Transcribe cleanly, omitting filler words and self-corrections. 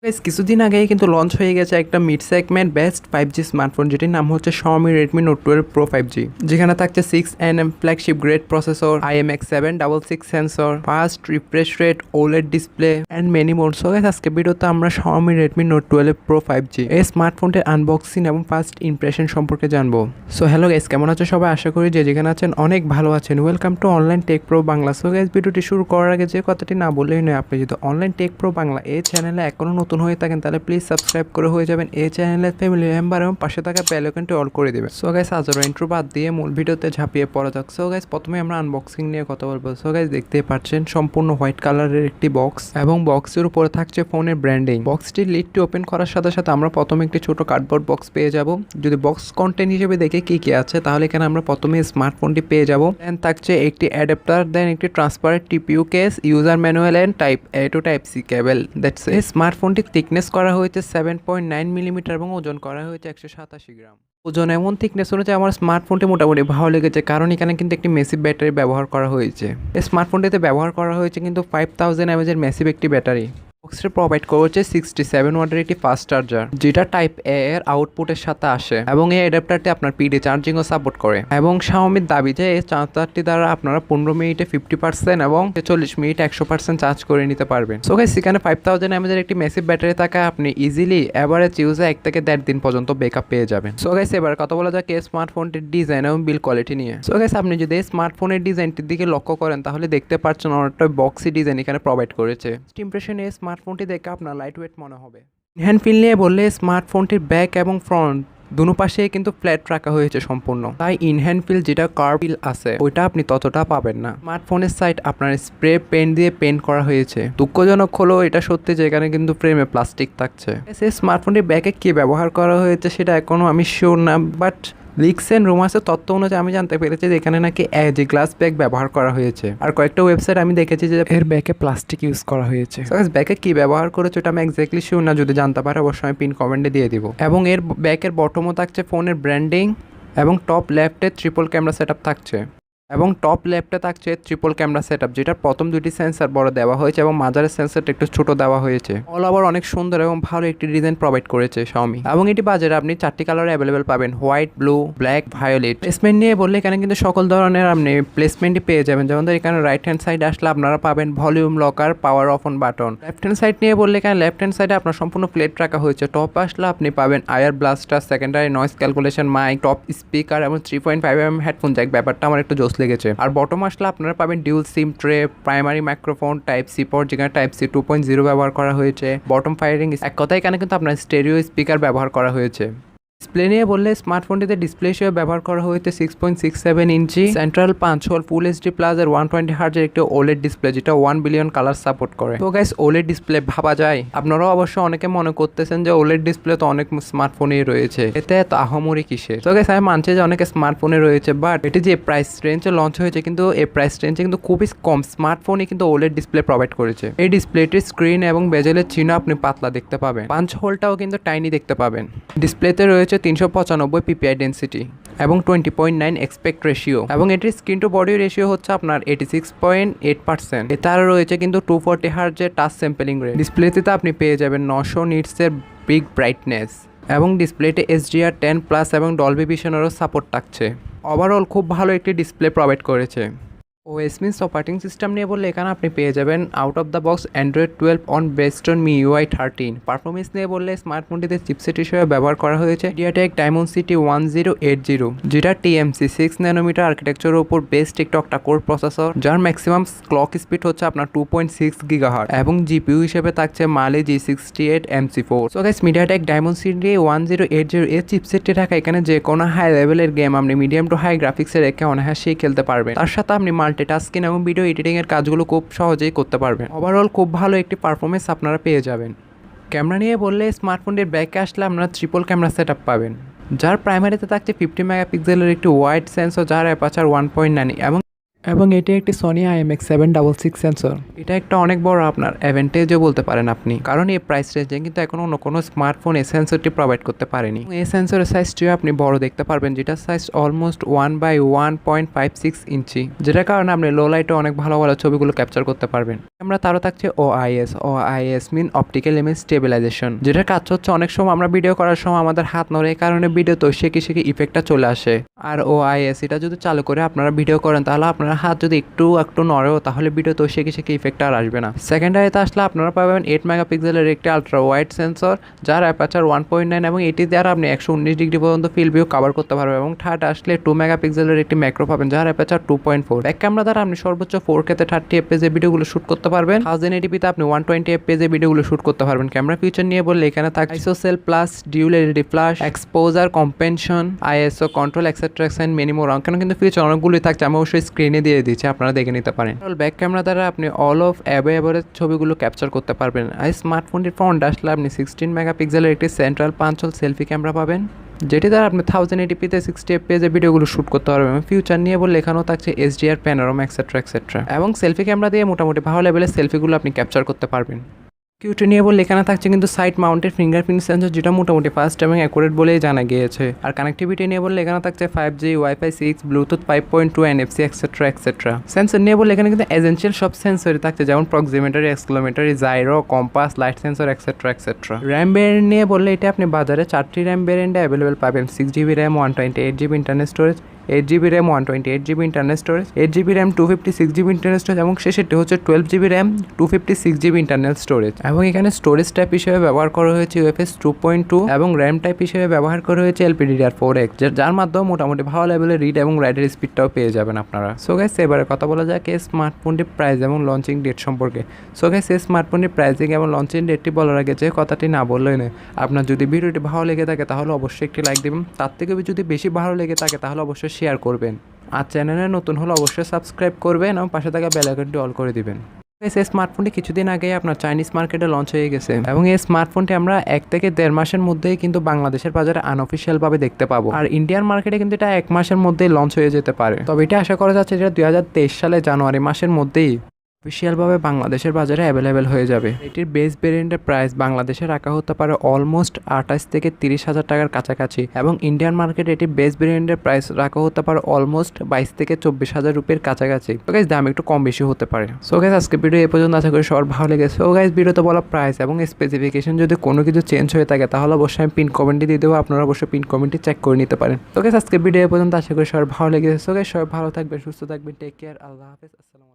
Guys কিছুদিন আগেই কিন্তু লঞ্চ হয়ে গেছে একটা mid segment best 5G smartphone, যেটির নাম হচ্ছে xiaomi Redmi Note 12 Pro 5G, যেখানে থাকছে 6nm flagship grade processor, IMX766 sensor, fast refresh rate, OLED display and many more. So guys আজকে ভিডিওতে আমরা xiaomi Redmi Note 12 Pro 5G এই স্মার্টফোনটির unboxing এবং ফার্স্ট ইমপ্রেশন সম্পর্কে জানবো। সো হ্যালো গাইস, কেমন আছো সবাই? আশা করি যে যেখানে আছেন অনেক ভালো আছেন। Welcome to online take pro Bangla. So guys ভিডিওটি শুরু করার আগে যে কথাটি না বললেই নয়, আপনি যদি অনলাইন টেক প্রো বাংলা এই চ্যানেলে এখনো নতুন হয়ে থাকেন তাহলে প্লিজ সাবস্ক্রাইব করে হয়ে যাবেন এই চ্যানেলের ফ্যামিলি মেম্বার এবং পাশে থাকা বেল আইকনটি অল করে দেবেন। সো গাইস আজও ইন্ট্রো বাদ দিয়ে মূল ভিডিওতে ঝাঁপিয়ে পড়া যাক। সো গাইস প্রথমে আমরা আনবক্সিং নিয়ে কথা বলবো। সো গাইস দেখতেই পাচ্ছেন সম্পূর্ণ হোয়াইট কালারের একটি বক্স এবং বক্সের উপরে থাকছে ফোনের ব্র্যান্ডিং। বক্সটির লিডটি ওপেন করার সাথে সাথে আমরা প্রথমে একটি ছোট কার্ডবোর্ড বক্স পেয়ে যাব। যদি বক্স কন্টেন্ট হিসেবে দেখে কি কি আছে তাহলে এখানে আমরা প্রথমে স্মার্টফোনটি পেয়ে যাব। দেন থাকছে একটি অ্যাডাপ্টার, দেন একটি transparent TPU case, user manual and type A to type C cable. That's এই স্মার্টফোনটির থিকনেস করা হয়েছে 7.9 মিলিমিটার এবং ওজন করা হয়েছে 187 গ্রাম। ওজন এমন থিকনেস অনুযায়ী আমার স্মার্টফোনটি মোটামুটি ভালো লেগেছে, কারণ এখানে কিন্তু একটি মেসিভ ব্যাটারি ব্যবহার করা হয়েছে। এই স্মার্টফোনটিতে ব্যবহার করা হয়েছে কিন্তু 5000 mAh এর মেসিভ একটি ব্যাটারি। বক্সটি প্রোভাইড করেছে 67 ওয়াটের একটি ফাস্ট চার্জার, যেটা টাইপ এ এর আউটপুটের সাথে আসে এবং এই অ্যাডাপ্টারটি আপনার পিডি চার্জিংও সাপোর্ট করে। এবং শাওমির দাবি যে এই চার্জারটি দ্বারা আপনারা 15 মিনিটে 50% এবং 40 মিনিটে 100% চার্জ করে নিতে পারবেন। সো গাইস সেখানে 5000 mAh এর একটি মেসিভ ব্যাটারি থাকায় আপনি ইজিলি এভারেজ ইউজে 1 থেকে 1.5 দিন পর্যন্ত ব্যাকআপ পেয়ে যাবেন। সো গাইস এবার কথা বলা যাক এই স্মার্টফোনটির ডিজাইন এবং বিল কোয়ালিটি নিয়ে। সো গাইস আপনি যদি এই স্মার্টফোনের ডিজাইনটির দিকে লক্ষ্য করেন তাহলে দেখতে পাচ্ছেন অনেকটা বক্সি ডিজাইন এখানে প্রোভাইড করেছে। ইমপ্রেশন এই স্মার্টফোনটি দেখে আপনার লাইট ওয়েট মনে হবে। হ্যান্ড ফিল নিয়ে বললে স্মার্টফোনটির ব্যাক এবং ফ্রন্ট দুনো পাশে কিন্তু ফ্ল্যাট রাখা হয়েছে সম্পূর্ণ, তাই ইনহ্যান্ড ফিল যেটা কার্ভ ফিল আছে ওইটা আপনি ততটা পাবেন না। স্মার্টফোনের সাইড আপনার স্প্রে পেন্ট দিয়ে পেন্ট করা হয়েছে। দুঃখজনক হলো এটা সত্যি যে এখানে কিন্তু ফ্রেমে প্লাস্টিক থাকছে। সেই স্মার্টফোনটির ব্যাকে কি ব্যবহার করা হয়েছে সেটা এখনো আমি শিওর না, বাট লিক্স এন্ড রুমার্সের তথ্য অনুযায়ী আমি জানতে পেরেছি যে এখানে নাকি যে গ্লাস ব্যাগ ব্যবহার করা হয়েছে। আর কয়েকটা ওয়েবসাইট আমি দেখেছি যে এর ব্যাকে প্লাস্টিক ইউজ করা হয়েছে। ব্যাকে কি ব্যবহার করেছে ওটা আমি এক্স্যাক্টলি শিওর না, যদি জানতে পারে অবশ্যই আমি পিন কমেন্টে দিয়ে দিব। এবং এর ব্যাকের বটমও থাকছে ফোনের ব্র্যান্ডিং এবং টপ লেফটে ট্রিপল ক্যামেরা সেটআপ থাকছে এবং টপ লেফটে থাকছে ট্রিপল ক্যামেরা সেটআপ, যেটার প্রথম দুটি সেন্সর বড় দেওয়া হয়েছে এবং মাঝারের সেন্সরটা একটু ছোট দেওয়া হয়েছে। অল ওভার অনেক সুন্দর এবং ভালো একটি ডিজাইন প্রোভাইড করেছে শাওমি। এবং এটি বাজারে আপনি 4টি কালারে অ্যাভেলেবেল পাবেন, white, blue, black, violet. Placement নিয়ে বললে এখানে কিন্তু সকল ধরনের আপনি প্লেসমেন্টই পেয়ে যাবেন। যেমন এখানে রাইট হ্যান্ড সাইডে আসলে আপনারা পাবেন volume locker, power of on button. Left hand side নিয়ে বললে এখানে লেফট হ্যান্ড সাইডে আপনার সম্পূর্ণ প্লেট রাখা হয়েছে। টপ আসলে আপনি পাবেন air blaster, secondary noise calculation mic, top speaker এবং 3.5mm হেডফোন জ্যাক। ব্যাপারটা আমার একটু জোস লেগেছে। আর বটম আসলে আপনারা পাবেন dual SIM tray, primary microphone, type C port, যেখানে টাইপ সি 2.0 ব্যবহার করা হয়েছে। বটম ফায়ারিং, এক কথায় এখানে কিন্তু আপনার স্টেরিও স্পিকার ব্যবহার করা হয়েছে। ডিসপ্লে নিয়ে বললে স্মার্টফোনটিতে ডিসপ্লে হিসেবে ব্যবহার করা হয়েছে 6.67 inch central 5 hole full HD plus এর 120 হার্জের একটি ওলেড ডিসপ্লে, যেটা 1 বিলিয়ন কালার সাপোর্ট করে। তো গাইস ওলেড ডিসপ্লে ভাবা যায়? আপনারাও অবশ্য অনেকে মনে করতেছেন যে ওলেড ডিসপ্লে তো অনেক স্মার্টফোনেই রয়েছে, এতে এত আহামরি কিসের? তো গাইস আমি মানছি যে অনেক স্মার্টফোনে রয়েছে, বাট এটি যে প্রাইস রেঞ্জে লঞ্চ হয়েছে কিন্তু এই প্রাইস রেঞ্জে কিন্তু খুবই কম স্মার্টফোনই কিন্তু ওলেড ডিসপ্লে প্রোভাইড করেছে। এই ডিসপ্লেটির স্ক্রিন এবং বেজেলের চিহ্ন আপনি পাতলা দেখতে পাবেন, পাঞ্চ হোলটাও কিন্তু টাইনি দেখতে পাবেন। ডিসপ্লেতে রয়েছে 395 পিপিআই ডেন্সিটি এবং 20.9 এক্সপেক্ট রেশিও এবং এটির স্ক্রিন টু বডি রেশিও হচ্ছে আপনার 86.8%। এছাড়া রয়েছে কিন্তু 240 হার্জের টাচ স্যাম্পলিং রেট। ডিসপ্লেতে আপনি পেয়ে যাবেন 900 নিটসের বিগ ব্রাইটনেস এবং ডিসপ্লেতে HDR10+ এবং ডলবি ভিশনেরও সাপোর্ট থাকছে। ওভারঅল খুব ভালো একটি ডিসপ্লে প্রোভাইড করেছে। ওএস মিনস অপারেটিং সিস্টেম নিয়ে বললে এখানে আপনি পেয়ে যাবেন out of the box Android 12 on based on MIUI 13। Performance নিয়ে বললে স্মার্টফোনটিতে চিপসেট হিসেবে ব্যবহার করা হয়েছে MediaTek Dimensity 1080, যেটা TMC 6 ন্যানোমিটার আর্কিটেকচারের উপর বেসড একটি অক্টা-কোর প্রসেসর, যার ম্যাক্সিমাম ক্লক স্পিড হচ্ছে আপনার 2.6 GHz এবং জিপিইউ হিসেবে থাকছে Mali G68 MC4। So guys MediaTek Dimensity 1080 এর চিপসেটটি থাকা এখানে যে কোনো হাই লেভেলের গেম আপনি মিডিয়াম টু হাই গ্রাফিক্সে রেখে অনায়াসেই খেলতে পারবেন। তার সাথে আপনি মাল্টিটাস্কিং এবং ভিডিও এডিটিং এর কাজগুলো খুব সহজেই করতে পারবেন। ওভারঅল খুব ভালো একটি পারফরমেন্স আপনারা পেয়ে যাবেন। ক্যামেরা নিয়ে বললে স্মার্টফোনের ব্যাকে আসলে আপনারা ট্রিপল ক্যামেরা সেটআপ পাবেন, যার প্রাইমারিতে থাকছে 50 মেগাপিক্সেলের একটি ওয়াইড সেন্সর, যার অ্যাপারচার 1.9 এবং এবং এটি একটি সোনি IMX766 সেন্সর। এটা একটা অনেক বড় আপনার অ্যাডভান্টেজও বলতে পারেন আপনি, কারণ এই প্রাইস রেঞ্জে কিন্তু এখন অন্য কোনো স্মার্টফোন এই সেন্সরটি প্রোভাইড করতে পারেনি। এই সেন্সরের সাইজটিও আপনি বড় দেখতে পারবেন, যেটা সাইজ অলমোস্ট 1/1.56 ইঞ্চি, যেটার কারণে আপনি লো লাইটে অনেক ভালো ভালো ছবিগুলো ক্যাপচার করতে পারবেন। আমরা তারও থাকছে OIS মিন অপটিক্যাল ইমেজ স্টেবিলাইজেশন, যেটার কাজ হচ্ছে অনেক সময় আমরা ভিডিও করার সময় আমাদের হাত নড়ে, এই কারণে ভিডিও তো শেখে ইফেক্টটা চলে আসে। আর OIS এটা যদি চালু করে আপনারা ভিডিও করেন, তাহলে আপনার হাত যদি একটু নড়েও, তাহলে ভিডিও তো শেখে ইফেক্টটা আর আসবে না। সেকেন্ডারিতে আসলে আপনারা পাবেন 8 মেগাপিক্সেলের একটি আলট্রা ওয়াইড সেন্সর, যার অ্যাপারচার 1.9 এবং এটি দ্বারা আপনি 119 ডিগ্রি পর্যন্ত ফিল্ড ভিউ কভার করতে পারবেন। এবং থার্ড আসলে 2 মেগাপিক্সেলের একটি ম্যাক্রো পাবেন, যার অ্যাপারচার 2.4। ব্যাক ক্যামেরা দ্বারা আপনি সর্বোচ্চ 4K-তে 30 FPS এর ভিডিওগুলো শুট করতে পারবেন। 1080p-তে আপনি 120 FPS এর ভিডিওগুলো শুট করতে পারবেন। ক্যামেরা ফিচার নিয়ে বললে এখানে থাকে ISOCELL plus, dual LED flash, exposure compensation, ISO control etcetera many more. কেন কিন্তু ফিচার অনেকগুলোই থাকছে, আমি অবশ্যই স্ক্রিনে দিয়ে দিচ্ছি, আপনারা দেখে নিতে পারেন। ব্যাক ক্যামেরা দ্বারা আপনি অল অফ অ্যাভারেজ ছবিগুলো ক্যাপচার করতে পারবেন। আর স্মার্টফোনটির ফ্রন্ট আসলে আপনি 16 মেগাপিক্সেলের একটি সেন্ট্রাল পাঞ্চল সেলফি ক্যামেরা পাবেন, যেটি দ্বারা আপনি 1080p-তে 60 FPS এর ভিডিওগুলো শুট করতে পারবেন। ফিউচার নিয়ে বললে এখানেও থাকছে HDR প্যানোরামা এক্সেট্রা এবং সেলফি ক্যামেরা দিয়ে মোটামুটি ভালো লেভেলের সেলফিগুলো আপনি ক্যাপচার করতে পারবেন। কিউটি নিয়ে বললে এখানে থাকছে কিন্তু সাইড মাউন্টেড ফিঙ্গারপ্রিন্ট সেন্সর, যেটা মোটামুটি ফাস্ট এবং অ্যাকুরেট বলেই জানা গিয়েছে। আর কানেক্টিভিটি নিয়ে বললে এখানে থাকছে 5G, Wi-Fi 6, Bluetooth 5.2, NFC etcetera. Sensor নিয়ে বললে এখানে কিন্তু এসেনশিয়াল সব সেন্সরই থাকছে, যেমন প্রক্সিমিটারি, এক্সক্লোমিটারি, gyro, compass, light sensor etcetera. RAM variant নিয়ে বললে এটা আপনি বাজারে 4টি র্যাম ভ্যারিয়েন্টে অ্যাভেলেবেল পাবেন। 6GB RAM, 128GB internal storage, 8GB RAM, 128GB internal storage, 8GB RAM, 256GB internal storage এবং শেষেরটি হচ্ছে 12GB RAM, 256GB internal storage. এবং এখানে স্টোরেজ টাইপ হিসেবে ব্যবহার করা হয়েছে UFS 2.2 এবং র্যাম টাইপ হিসেবে ব্যবহার করা হয়েছে LPDDR4X, যার মাধ্যমে মোটামুটি ভালো লেভেলের রিড এবং রাইটের স্পিডটাও পেয়ে যাবেন আপনারা। সো গাইস, এবারে কথা বলা যাক এই স্মার্টফোনটির প্রাইস এবং লঞ্চিং ডেট সম্পর্কে। সো গাইস, এই স্মার্টফোনটির প্রাইসিং এবং লঞ্চিং ডেটটি বলার আগে যে কথাটি না বললেই নয়, আপনার যদি ভিডিওটি ভালো লেগে থাকে তাহলে অবশ্যই একটি লাইক দেবেন, তার থেকে যদি বেশি ভালো লেগে থাকে তাহলে অবশ্যই শেয়ার করবেন। আর চ্যানেলে নতুন হলে অবশ্যই সাবস্ক্রাইব করবেন এবং পাশে থাকা বেল আইকনটি অল করে দিবেন। এই স্মার্টফোনটি কিছুদিন আগে আপনার চাইনিজ মার্কেটে লঞ্চ হয়ে গেছে এবং এই স্মার্টফোনটি আমরা 1 থেকে 1.5 মাসের মধ্যেই কিন্তু বাংলাদেশের বাজারে আনঅফিসিয়াল ভাবে দেখতে পাবো। আর ইন্ডিয়ান মার্কেটে কিন্তু এটা 1 মাসের মধ্যেই লঞ্চ হয়ে যেতে পারে। তবে এটা আশা করা যাচ্ছে যে 2023 সালে জানুয়ারি মাসের মধ্যেই অফিসিয়ালভাবে বাংলাদেশের বাজারে অ্যাভেলেবেল হয়ে যাবে। এটির বেস ভেরিয়েন্টের প্রাইস বাংলাদেশে রাখা হতে পারে অলমোস্ট 28 থেকে 30,000 টাকার কাছাকাছি এবং ইন্ডিয়ান মার্কেটে এটির বেস ভেরিয়েন্টের প্রাইস রাখা হতে পারে অলমোস্ট 22 থেকে 24,000 রুপির কাছাকাছি। তো গাইস, দাম একটু কম বেশি হতে পারে। সো গাইস, আজকে ভিডিও এই পর্যন্ত, আশা করি সবার ভালো লেগেছে। সো গাইস, ভিডিওতে বলা প্রাইস এবং স্পেসিফিকেশন যদি কোনো কিছু চেঞ্জ হয়ে থাকে তাহলে অবশ্যই আমি পিন কমেন্টে দিয়ে দেবো, আপনারা অবশ্যই পিন কমেন্টে চেক করে নিতে পারেন। তো গাইস, আজকে ভিডিও এই পর্যন্ত, আশা করি সবার ভালো লেগেছে। সো গাইস, সবাই ভালো থাকবেন, সুস্থ থাকবেন, টেক কেয়ার, আল্লাহ হাফেজ, আসসালামু আলাইকুম।